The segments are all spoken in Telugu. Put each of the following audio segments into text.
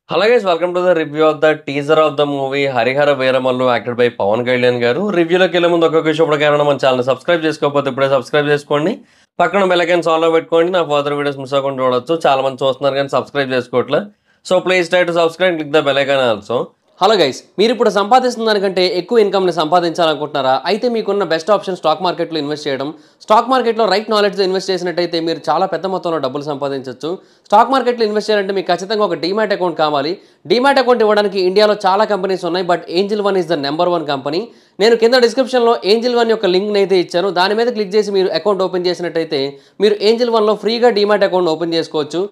Hello guys, welcome to the review of the teaser of the movie Harihara Veeramallu acted by Pawan Kalyan garu. రివ్యూలోకి వెళ్ళే ముందు ఒక్కొక్క విషయం కారణం మన ఛానల్ సబ్స్క్రైబ్ చేసుకోకపోతే ఇప్పుడే సబ్స్క్రైబ్ చేసుకోండి. పక్కన బెల్ ఐకాన్ ఆన్లో పెట్టుకోండి. నా ఫర్దర్ వీడియోస్ మిస్ అవ్వకుండా చూడొచ్చు. చాలా మంది చూస్తున్నారు కానీ సబ్స్క్రైబ్ చేసుకోవట్లే. So please try to subscribe, click the bell icon also. Hello guys, మీరు ఇప్పుడు సంపాదిస్తున్న దానికంటే ఎక్కువ ఇన్కమ్ని సంపాదించాలనుకుంటున్నారా? అయితే మీకున్న బెస్ట్ ఆప్షన్ స్టాక్ మార్కెట్లో ఇన్వెస్ట్ చేయడం. స్టాక్ మార్కెట్లో రైట్ నాలెడ్జ్తో ఇన్వెస్ట్ చేసినట్టయితే మీరు చాలా పెద్ద మొత్తంలో డబ్బులు సంపాదించవచ్చు. స్టాక్ మార్కెట్లో ఇన్వెస్ట్ చేయాలంటే మీకు ఖచ్చితంగా ఒక డీమ్యాట్ అకౌంట్ కావాలి. డీమ్యాట్ అకౌంట్ ఇవ్వడానికి ఇండియాలో చాలా కంపెనీస్ ఉన్నాయి, but angel one is the number 1 company. నేను కింద డిస్క్రిప్షన్లో ఏంజిల్ వన్ యొక్క లింక్ని అయితే ఇచ్చాను. దాని మీద క్లిక్ చేసి మీరు అకౌంట్ ఓపెన్ చేసినట్టయితే మీరు ఏంజిల్ వన్లో ఫ్రీగా డీమ్యాట్ అకౌంట్ ఓపెన్ చేసుకోవచ్చు.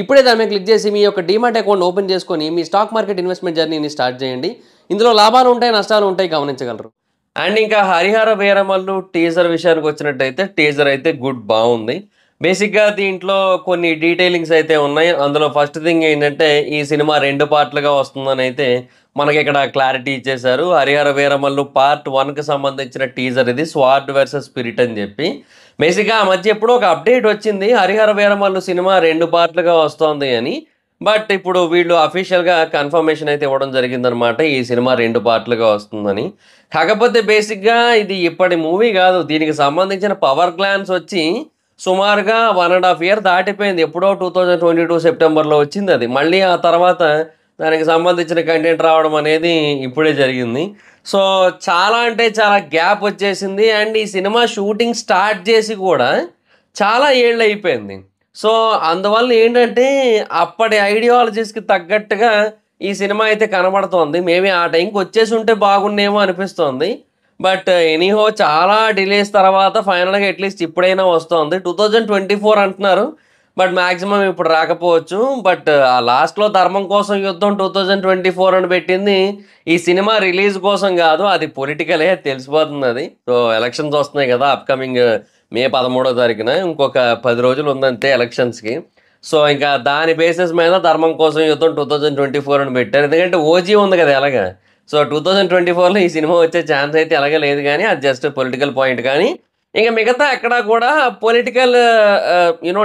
ఇప్పుడే దాని మీద క్లిక్ చేసి మీ యొక్క డీమ్యాట్ అకౌంట్ ఓపెన్ చేసుకొని మీ స్టాక్ మార్కెట్ ఇన్వెస్ట్మెంట్ జర్నీని స్టార్ట్ చేయండి. ఇందులో లాభాలు ఉంటాయి, నష్టాలు ఉంటాయి, గమనించగలరు. అండ్ ఇంకా హరిహర వీరమల్లు టీజర్ విషయానికి వచ్చినట్టయితే టీజర్ అయితే బాగుంది. బేసిక్గా దీంట్లో కొన్ని డీటెయిలింగ్స్ అయితే ఉన్నాయి. అందులో ఫస్ట్ థింగ్ ఏంటంటే ఈ సినిమా 2 పార్ట్లుగా వస్తుందని అయితే మనకి ఇక్కడ క్లారిటీ ఇచ్చేశారు. హరిహర వీరమల్లు పార్ట్ 1కి సంబంధించిన టీజర్ ఇది, స్వార్డ్ వర్సెస్ స్పిరిట్ అని చెప్పి. బేసిక్గా ఆ మధ్య ఎప్పుడో ఒక అప్డేట్ వచ్చింది హరిహర వీరమల్లు సినిమా 2 పార్ట్లుగా వస్తుంది అని. బట్ ఇప్పుడు వీళ్ళు అఫీషియల్గా కన్ఫర్మేషన్ అయితే ఇవ్వడం జరిగిందనమాట, ఈ సినిమా 2 పార్ట్లుగా వస్తుందని. కాకపోతే బేసిక్గా ఇది ఇప్పటి మూవీ కాదు, దీనికి సంబంధించిన పవర్ గ్లాన్స్ వచ్చి సుమారుగా 1.5 year దాటిపోయింది. ఎప్పుడో 2022 సెప్టెంబర్లో వచ్చింది అది. మళ్ళీ ఆ తర్వాత దానికి సంబంధించిన కంటెంట్ రావడం అనేది ఇప్పుడే జరిగింది. సో చాలా అంటే చాలా గ్యాప్ వచ్చేసింది. అండ్ ఈ సినిమా షూటింగ్ స్టార్ట్ చేసి కూడా చాలా ఏళ్ళు అయిపోయింది. సో అందువల్ల ఏంటంటే అప్పటి ఐడియాలజీస్కి తగ్గట్టుగా ఈ సినిమా అయితే కనబడుతోంది. మేబీ ఆ టైంకి వచ్చేసి ఉంటే బాగుండేమో అనిపిస్తోంది. బట్ ఎనీహో చాలా డిలేస్ తర్వాత ఫైనల్గా అట్లీస్ట్ ఇప్పుడైనా వస్తుంది. 2024 అంటున్నారు, బట్ మ్యాక్సిమం ఇప్పుడు రాకపోవచ్చు. బట్ ఆ లాస్ట్లో ధర్మం కోసం యుద్ధం 2024 అని పెట్టింది ఈ సినిమా రిలీజ్ కోసం కాదు, అది పొలిటికలే, తెలిసిపోతుంది అది. సో ఎలక్షన్స్ వస్తున్నాయి కదా అప్కమింగ్ మే 13వ తారీఖున, ఇంకొక 10 రోజులు ఉందంతే ఎలక్షన్స్కి. సో ఇంకా దాని బేసిస్ మీద ధర్మం కోసం యుద్ధం 2024 అని పెట్టారు. ఎందుకంటే ఓజీ ఉంది కదా ఎలాగా. సో 2024లో ఈ సినిమా వచ్చే ఛాన్స్ అయితే ఎలాగే లేదు, కానీ అది జస్ట్ పొలిటికల్ పాయింట్. కానీ ఇంకా మిగతా ఎక్కడ కూడా పొలిటికల్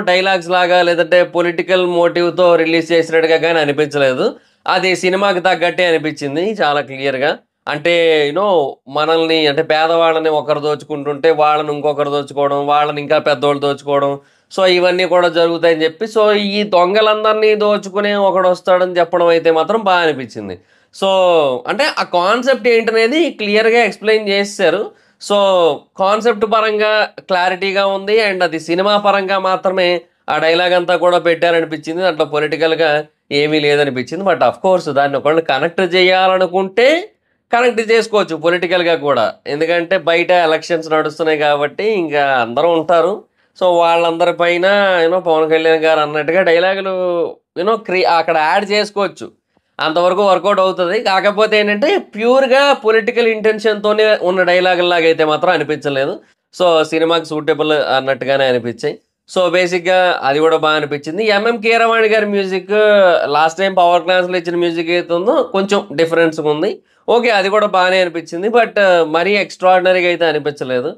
డైలాగ్స్ లాగా లేదంటే పొలిటికల్ మోటివ్తో రిలీజ్ చేసినట్టుగా కానీ అనిపించలేదు. అది సినిమాకి తగ్గట్టే అనిపించింది చాలా క్లియర్గా. అంటే మనల్ని అంటే పేదవాళ్ళని ఒకరు దోచుకుంటుంటే వాళ్ళని ఇంకొకరు దోచుకోవడం, వాళ్ళని ఇంకా పెద్దవాళ్ళు దోచుకోవడం, సో ఇవన్నీ కూడా జరుగుతాయని చెప్పి, సో ఈ దొంగలందరినీ దోచుకునే ఒకడు వస్తాడని చెప్పడం అయితే మాత్రం బాగా అనిపించింది. సో అంటే ఆ కాన్సెప్ట్ ఏంటనేది క్లియర్గా ఎక్స్ప్లెయిన్ చేశారు. సో కాన్సెప్ట్ పరంగా క్లారిటీగా ఉంది. అండ్ అది సినిమా పరంగా మాత్రమే ఆ డైలాగ్ అంతా కూడా పెట్టారనిపించింది. దాంట్లో పొలిటికల్గా ఏమీ లేదనిపించింది. బట్ అఫ్ కోర్స్ దాన్ని ఒకళ్ళు కనెక్ట్ చేయాలనుకుంటే కనెక్ట్ చేసుకోవచ్చు పొలిటికల్గా కూడా. ఎందుకంటే బయట ఎలక్షన్స్ నడుస్తున్నాయి కాబట్టి ఇంకా అందరూ ఉంటారు. సో వాళ్ళందరి పైన పవన్ కళ్యాణ్ గారు అన్నట్టుగా డైలాగులు అక్కడ యాడ్ చేసుకోవచ్చు, అంతవరకు వర్కౌట్ అవుతుంది. కాకపోతే ఏంటంటే ప్యూర్గా పొలిటికల్ ఇంటెన్షన్తోనే ఉన్న డైలాగుల్లాగా అయితే మాత్రం అనిపించలేదు. సో సినిమాకి సూటబుల్ అన్నట్టుగానే అనిపించాయి. సో బేసిక్గా అది కూడా బాగా అనిపించింది. ఎంఎం కీరవాణి గారి మ్యూజిక్ లాస్ట్ టైం పవర్ క్లాస్లో ఇచ్చిన మ్యూజిక్ అయితే ఉందో కొంచెం డిఫరెన్స్గా ఉంది. ఓకే, అది కూడా బాగానే అనిపించింది. బట్ మరీ ఎక్స్ట్రాడినరీగా అయితే అనిపించలేదు.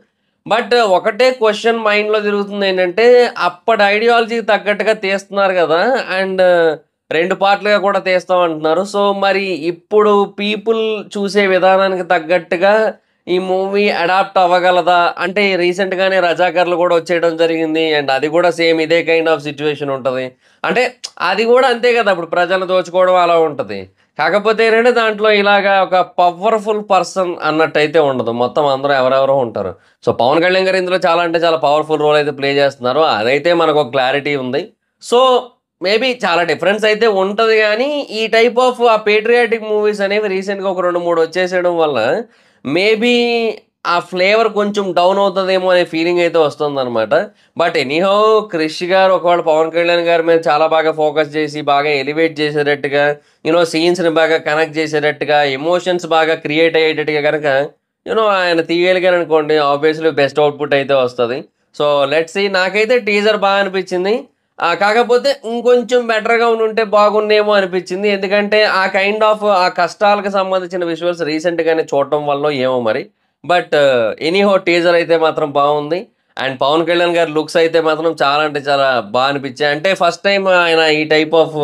బట్ ఒకటే క్వశ్చన్ మైండ్లో తిరుగుతుంది ఏంటంటే అప్పటి ఐడియాలజీకి తగ్గట్టుగా తీస్తున్నారు కదా, అండ్ 2 పార్ట్లుగా కూడా తీస్తామంటున్నారు. సో మరి ఇప్పుడు పీపుల్ చూసే విధానానికి తగ్గట్టుగా ఈ మూవీ అడాప్ట్ అవ్వగలదా అంటే, రీసెంట్గానే రజాకర్లు కూడా వచ్చేయడం జరిగింది. అండ్ అది కూడా సేమ్ ఇదే కైండ్ ఆఫ్ సిచ్యువేషన్ ఉంటుంది. అంటే అది కూడా అంతే కదా, ఇప్పుడు ప్రజలు దోచుకోవడం అలా ఉంటుంది. కాకపోతే ఏంటంటే దాంట్లో ఇలాగా ఒక పవర్ఫుల్ పర్సన్ అన్నట్టయితే ఉండదు, మొత్తం అందరూ ఎవరెవరో ఉంటారు. సో పవన్ కళ్యాణ్ గారు ఇందులో చాలా అంటే చాలా పవర్ఫుల్ రోల్ అయితే ప్లే చేస్తున్నారు, అదైతే మనకు ఒక క్లారిటీ ఉంది. సో మేబీ చాలా డిఫరెన్స్ అయితే ఉంటుంది. కానీ ఈ టైప్ ఆఫ్ ఆ పేట్రియాటిక్ మూవీస్ అనేవి రీసెంట్గా ఒక 2-3 వచ్చేసేయడం వల్ల మేబీ ఆ ఫ్లేవర్ కొంచెం డౌన్ అవుతుందేమో అనే ఫీలింగ్ అయితే వస్తుందన్నమాట. బట్ ఎనీహౌ క్రిష్ గారు ఒకవేళ పవన్ కళ్యాణ్ గారి మీద చాలా బాగా ఫోకస్ చేసి బాగా ఎలివేట్ చేసేటట్టుగా, సీన్స్ని బాగా కనెక్ట్ చేసేటట్టుగా, ఎమోషన్స్ బాగా క్రియేట్ అయ్యేటట్టుగా కనుక ఆయన తీయగలిగారు అనుకోండి, ఆబ్వియస్లీ బెస్ట్ అవుట్పుట్ అయితే వస్తుంది. So let's see. నాకైతే టీజర్ బాగా అనిపించింది. కాకపోతే ఇంకొంచెం బెటర్గా ఉంటే బాగుండేమో అనిపించింది. ఎందుకంటే ఆ కైండ్ ఆఫ్ ఆ కష్టాలకు సంబంధించిన విజువల్స్ రీసెంట్గానే చూడటం వల్ల ఏమో మరి. బట్ ఎనీహో టీజర్ అయితే మాత్రం బాగుంది. అండ్ పవన్ కళ్యాణ్ గారి లుక్స్ అయితే మాత్రం చాలా అంటే చాలా బాగా అనిపించాయి. అంటే ఫస్ట్ టైం ఆయన ఈ టైప్ ఆఫ్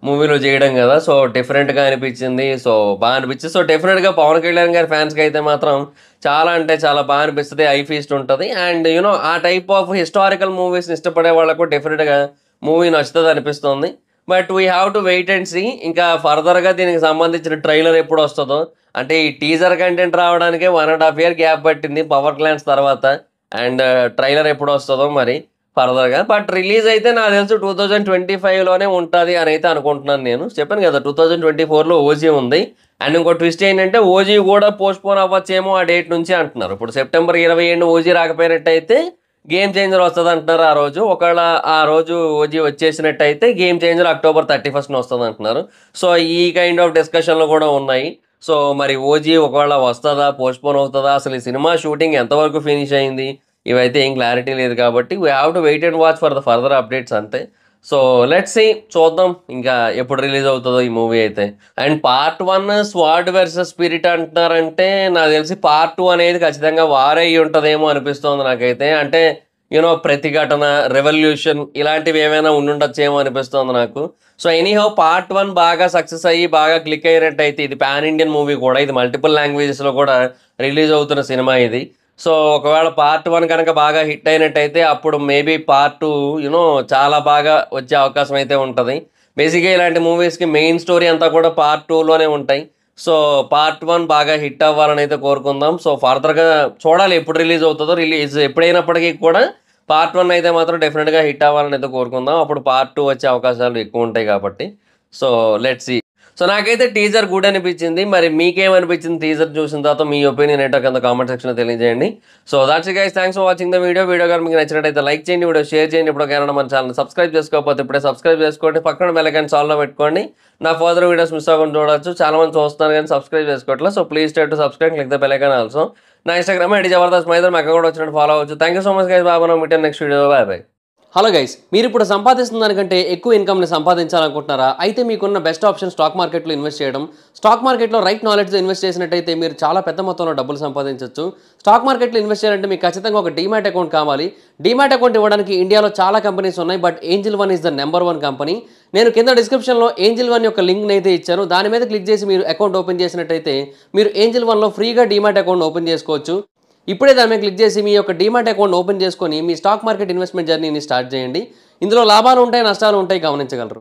మూవీలో చేయడం కదా! సో, డిఫరెంట్‌గా అనిపించింది. సో, అనిపించింది. సో, డెఫినిట్‌గా పవన్ కళ్యాణ్ గారి ఫ్యాన్స్‌కి అయితే మాత్రం చాలా అంటే చాలా అనిపిస్తది. ఐ ఫీస్ట్ ఉంటది. అండ్ ఆ టైప్ ఆఫ్ హిస్టారికల్ మూవీస్‌ని ఇష్టపడే వాళ్ళకు డెఫినిట్‌గా మూవీ నచ్చుతది అనిపిస్తుంది. But we have to wait and see. ఇంకా ఫర్దర్‌గా దీనికి సంబంధించిన ట్రైలర్ ఎప్పుడొస్తదో, అంటే ఈ టీజర్ కంటెంట్ రావడానికే 1 ½ ఇయర్ గ్యాప్ పట్టింది 'పవర్ గ్లాన్స్' తర్వాత. అండ్ ట్రైలర్ ఎప్పుడొస్తదో మరి ఫర్దర్‌గా. బట్ రిలీజ్ అయితే నాకు తెలిసి 2025లోనే ఉంటది అనైతే అనుకుంటున్నాను నేను. చెప్పాను కదా! 2024లో 'ఓజీ' ఉంది. అండ్ ఇంకో ట్విస్ట్ ఏంటంటే 'ఓజీ' కూడా పోస్ట్‌పోన్ అవ్వచ్చేమో ఆ డేట్ నుంచి అంటున్నారు. ఇప్పుడు సెప్టెంబర్ 27 'ఓజీ' రాకపోయినట్టయితే 'గేమ్ చేంజర్' వస్తదంటున్నారు ఆ రోజు. ఒకవేళ ఆ రోజు 'ఓజీ' వచ్చేసినట్టయితే 'గేమ్ చేంజర్' అక్టోబర్ 31న వస్తదంటున్నారు. సో, ఈ కైండ్ ఆఫ్ డిస్కషన్‌లు కూడా ఉన్నాయి. సో, మరి 'ఓజీ' ఒకవేళ వస్తదా? పోస్ట్‌పోన్ అవుతదా? అసలు ఈ సినిమా షూటింగ్ ఎంతవరకు ఫినిష్ అయింది? ఇవైతే ఏం క్లారిటీ లేదు కాబట్టి we have to wait and watch for the further updates అంతే. సో, లెట్స్ సీ చూద్దాం ఇంకా ఎప్పుడు రిలీజ్ అవుతదో ఈ మూవీ అయితే. And part 1 sword versus spirit అంటున్నారంటే నాకు తెలిసి పార్ట్ 2 అనేది ఖచ్చితంగా వారే అయ్యి ఉంటదేమో అనిపిస్తోంది నాకైతే. అంటే ప్రతిఘటన, రెవల్యూషన్ ఇలాంటివి ఏమైనా ఉండుండొచ్చేమో అనిపిస్తోంది నాకు. సో, ఎనీహౌ పార్ట్ 1 బాగా సక్సెస్ అయ్యి బాగా క్లిక్ అయ్యేటట్టయితే ఇది పాన్ ఇండియన్ మూవీ కూడా. ఇది మల్టిపుల్ లాంగ్వేజెస్‌లో కూడా రిలీజ్ అవుతున్న సినిమా ఇది. సో, ఒకవేళ పార్ట్ 1 గనక బాగా హిట్ అయినట్టయితే అప్పుడు మేబీ పార్ట్ 2 చాలా బాగా వచ్చే అవకాశం అయితే ఉంటది. బేసిక్‌గా ఇలాంటి మూవీస్‌కి మెయిన్ స్టోరీ అంతా కూడా పార్ట్ 2లోనే ఉంటాయి. సో, పార్ట్ 1 బాగా హిట్ అవ్వాలనైతే కోరుకుందాం. సో, ఫర్దర్‌గా చూడాలి ఎప్పుడు రిలీజ్ అవుతదో. రిలీజ్ ఎప్పుడైనప్పటికీ కూడా పార్ట్ 1 అయితే మాత్రం డెఫినిట్‌గా హిట్ అవ్వాలనైతే కోరుకుందాం. అప్పుడు పార్ట్ 2 వచ్చే అవకాశాలు ఎక్కువుంటాయి కాబట్టి. So, let's see. సో, నాకైతే టీజర్ గుడ్ అనిపించింది. మరి మీకేమనిపించింది టీజర్ చూసిన తర్వాత మీ ఒపీనియన్ ఏంటో కింద కామెంట్ సెక్షన్‌లో తెలియజేయండి. So, that's it guys. Thanks for watching the video. Video గనుక మీకు నచ్చినట్టయితే లైక్ చేయండి. వీడియో షేర్ చేయండి. ఇప్పటికైనా మన ఛానెల్‌ని సబ్స్క్రైబ్ చేసుకోకపోతే ఇప్పుడే సబ్స్క్రైబ్ చేసుకోండి. పక్కన బెల్ ఐకాన్ ఆల్‌లో పెట్టుకోండి. నా ఫర్దర్ వీడియోస్ మిస్ అవ్వకుండా చూడొచ్చు. చాలా మంది చూస్తున్నారు కానీ సబ్స్క్రైబ్ చేసుకోవట్లేదు. So, please try to subscribe, click the bell icon also. నా ఇన్‌స్టాగ్రామ్ ఐడీ జబర్దస్త్ మైదర్. మా అక్క కూడా వచ్చినట్టు ఫాలో అవ్వచ్చు. Thank you so much guys. Bye. మనం meet next video. Bye bye. Hello guys, మీరు ఇప్పుడు సంపాదిస్తున్న దానికంటే ఎక్కువ ఇన్కమ్ని సంపాదించాలనుకుంటున్నారా? అయితే మీకున్న బెస్ట్ ఆప్షన్ స్టాక్ మార్కెట్లో ఇన్వెస్ట్ చేయడం. స్టాక్ మార్కెట్లో రైట్ నాలెడ్జ్తో ఇన్వెస్ట్ చేసినట్టయితే మీరు చాలా పెద్ద మొత్తంలో డబ్బులు సంపాదించవచ్చు. స్టాక్ మార్కెట్లో ఇన్వెస్ట్ చేయాలంటే మీకు ఖచ్చితంగా ఒక డీమ్యాట్ అకౌంట్ కావాలి. డీమ్యాట్ అకౌంట్ ఇవ్వడానికి ఇండియాలో చాలా కంపెనీస్ ఉన్నాయి. But angel one is the number 1 company. నేను కింద డిస్క్రిప్షన్లో ఏంజిల్ వన్ యొక్క లింక్ని అయితే ఇచ్చాను. దాని మీద క్లిక్ చేసి మీరు అకౌంట్ ఓపెన్ చేసినట్టయితే మీరు ఏంజిల్ వన్లో ఫ్రీగా డీమ్యాట్ అకౌంట్ ఓపెన్ చేసుకోవచ్చు. ఇప్పుడే దాని మీద క్లిక్ చేసి మీ యొక్క డీమ్యాట్ అకౌంట్ ఓపెన్ చేసుకొని మీ స్టాక్ మార్కెట్ ఇన్వెస్ట్మెంట్ జర్నీని స్టార్ట్ చేయండి. ఇందులో లాభాలు ఉంటాయి, నష్టాలు ఉంటాయి, గమనించగలరు.